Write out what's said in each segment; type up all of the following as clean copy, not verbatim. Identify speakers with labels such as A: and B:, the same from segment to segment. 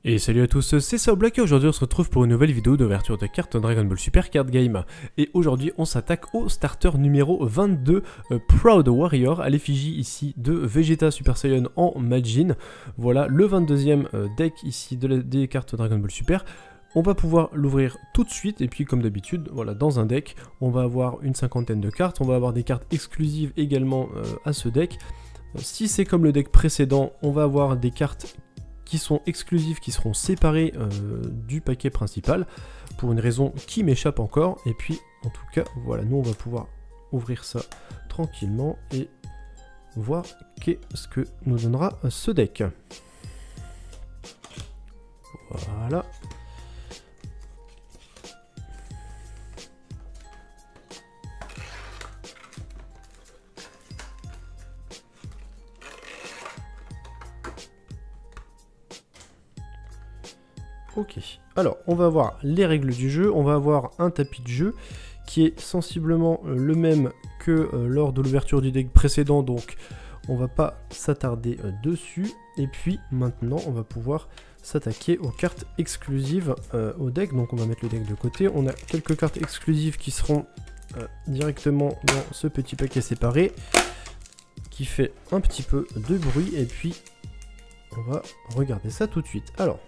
A: Et salut à tous, c'est SaoBlack et aujourd'hui on se retrouve pour une nouvelle vidéo d'ouverture de cartes Dragon Ball Super Card Game. Et aujourd'hui on s'attaque au starter numéro 22, Proud Warrior, à l'effigie ici de Vegeta Super Saiyan en Majin. Voilà le 22e deck ici des cartes Dragon Ball Super. On va pouvoir l'ouvrir tout de suite et puis comme d'habitude, voilà, dans un deck, on va avoir une cinquantaine de cartes, on va avoir des cartes exclusives également à ce deck. Si c'est comme le deck précédent, on va avoir des cartes qui sont exclusives, qui seront séparées du paquet principal, pour une raison qui m'échappe encore. Et puis, en tout cas, voilà, nous on va pouvoir ouvrir ça tranquillement et voir qu'est-ce que nous donnera ce deck. Voilà. Ok, alors on va voir les règles du jeu, on va avoir un tapis de jeu qui est sensiblement le même que lors de l'ouverture du deck précédent, donc on va pas s'attarder dessus. Et puis maintenant on va pouvoir s'attaquer aux cartes exclusives au deck, donc on va mettre le deck de côté. On a quelques cartes exclusives qui seront directement dans ce petit paquet séparé, qui fait un petit peu de bruit, et puis on va regarder ça tout de suite. Alors,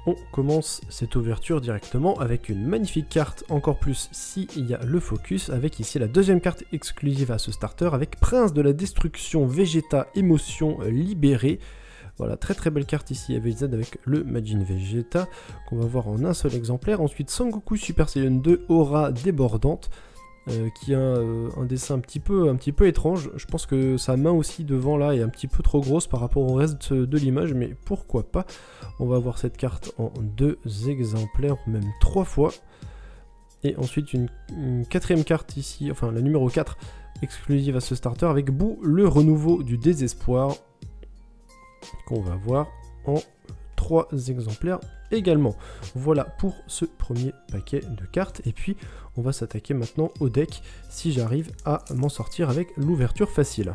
A: on commence cette ouverture directement avec une magnifique carte, encore plus s'il y a le focus, avec ici la deuxième carte exclusive à ce starter, avec Prince de la Destruction, Vegeta, Émotion libérée. Voilà, très très belle carte ici avec Z, avec le Majin Vegeta, qu'on va voir en un seul exemplaire. Ensuite, Sangoku Super Saiyan 2, Aura débordante, qui a un dessin un petit peu étrange. Je pense que sa main aussi devant là est un petit peu trop grosse par rapport au reste de l'image, mais pourquoi pas. On va avoir cette carte en 2 exemplaires, même 3 fois. Et ensuite une quatrième carte ici, enfin la numéro 4, exclusive à ce starter, avec Boo, le renouveau du désespoir, qu'on va voir en 3 exemplaires également. Voilà pour ce premier paquet de cartes, et puis on va s'attaquer maintenant au deck si j'arrive à m'en sortir avec l'ouverture facile.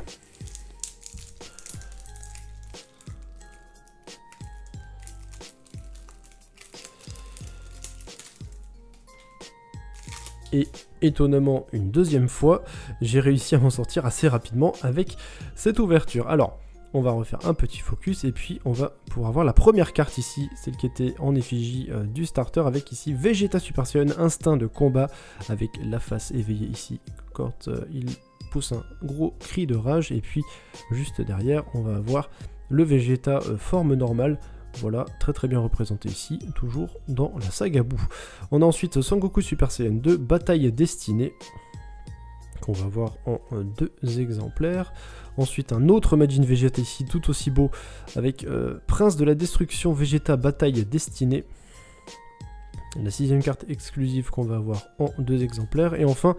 A: Et étonnamment, une deuxième fois, j'ai réussi à m'en sortir assez rapidement avec cette ouverture. Alors, on va refaire un petit focus et puis on va pouvoir voir la première carte ici, celle qui était en effigie du starter, avec ici Vegeta Super Saiyan, instinct de combat, avec la face éveillée ici quand il pousse un gros cri de rage. Et puis juste derrière, on va avoir le Vegeta forme normale. Voilà, très très bien représenté ici, toujours dans la saga Boo. On a ensuite Sangoku Super Saiyan 2, Bataille Destinée, qu'on va voir en 2 exemplaires. Ensuite un autre Majin Vegeta ici, tout aussi beau, avec Prince de la Destruction, Vegeta, Bataille Destinée. La 6ème carte exclusive qu'on va avoir en 2 exemplaires. Et enfin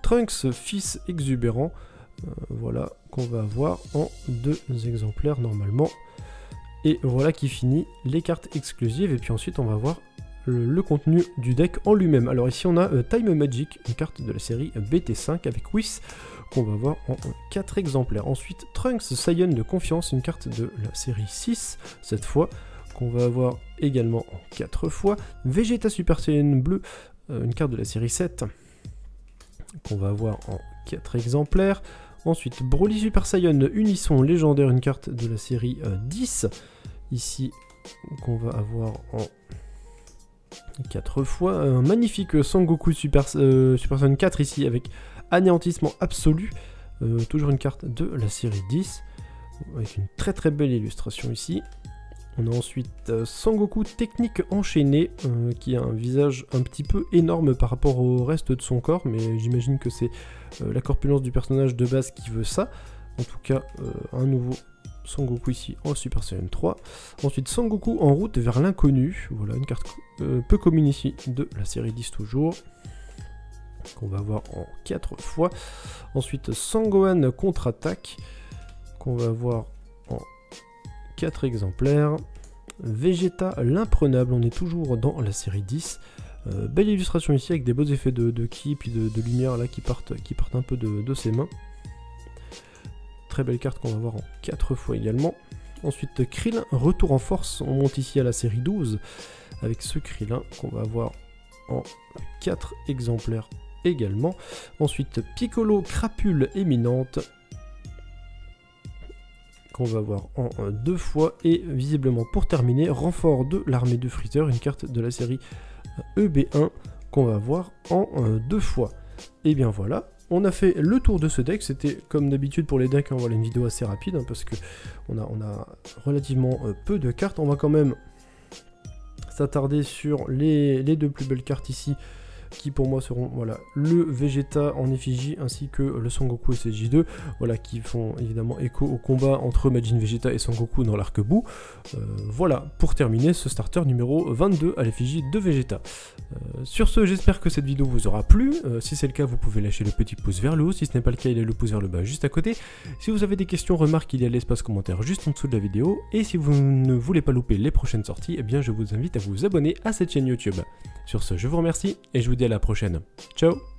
A: Trunks, fils exubérant, voilà, qu'on va avoir en 2 exemplaires normalement. Et voilà qui finit les cartes exclusives, et puis ensuite on va voir le contenu du deck en lui-même. Alors ici on a Time Magic, une carte de la série BT5 avec Whis, qu'on va voir en 4 exemplaires. Ensuite Trunks Saiyan de confiance, une carte de la série 6 cette fois, qu'on va avoir également en 4 fois. Vegeta Super Saiyan bleu, une carte de la série 7, qu'on va avoir en 4 exemplaires. Ensuite Broly Super Saiyan Unisson légendaire, une carte de la série 10 ici, qu'on va avoir en 4 fois. Un magnifique Sangoku Super Saiyan 4 ici, avec anéantissement absolu, toujours une carte de la série 10, avec une très très belle illustration ici. On a ensuite Sangoku technique enchaînée, qui a un visage un petit peu énorme par rapport au reste de son corps, mais j'imagine que c'est la corpulence du personnage de base qui veut ça. En tout cas, un nouveau Sangoku ici en Super Saiyan 3. Ensuite Sangoku en route vers l'inconnu, voilà une carte peu commune ici de la série 10 toujours, qu'on va voir en 4 fois. Ensuite Sangohan contre-attaque, qu'on va voir en 4 exemplaires. Vegeta l'imprenable, on est toujours dans la série 10, Belle illustration ici avec des beaux effets de ki, puis de lumière là qui partent un peu de ses mains. Très belle carte qu'on va voir en 4 fois également. Ensuite Krillin, retour en force, on monte ici à la série 12 avec ce Krillin qu'on va avoir en 4 exemplaires également. Ensuite Piccolo, crapule éminente qu'on va voir en 2 fois. Et visiblement pour terminer, renfort de l'armée de Freezer, une carte de la série EB1 qu'on va voir en 2 fois. Et bien voilà, on a fait le tour de ce deck. C'était comme d'habitude pour les decks, hein, voilà, une vidéo assez rapide hein, parce que on a relativement peu de cartes. On va quand même s'attarder sur les 2 plus belles cartes ici, qui pour moi seront voilà, le Vegeta en effigie ainsi que le Son Goku SSJ2, voilà, qui font évidemment écho au combat entre Majin Vegeta et Son Goku dans l'arc Buu. Voilà pour terminer ce starter numéro 22 à l'effigie de Vegeta. Sur ce, j'espère que cette vidéo vous aura plu. Si c'est le cas, vous pouvez lâcher le petit pouce vers le haut. Si ce n'est pas le cas, il y a le pouce vers le bas juste à côté. Si vous avez des questions, remarques, il y a l'espace commentaire juste en dessous de la vidéo. Et si vous ne voulez pas louper les prochaines sorties, eh bien je vous invite à vous abonner à cette chaîne YouTube. Sur ce, je vous remercie et je vous dis à la prochaine. Ciao!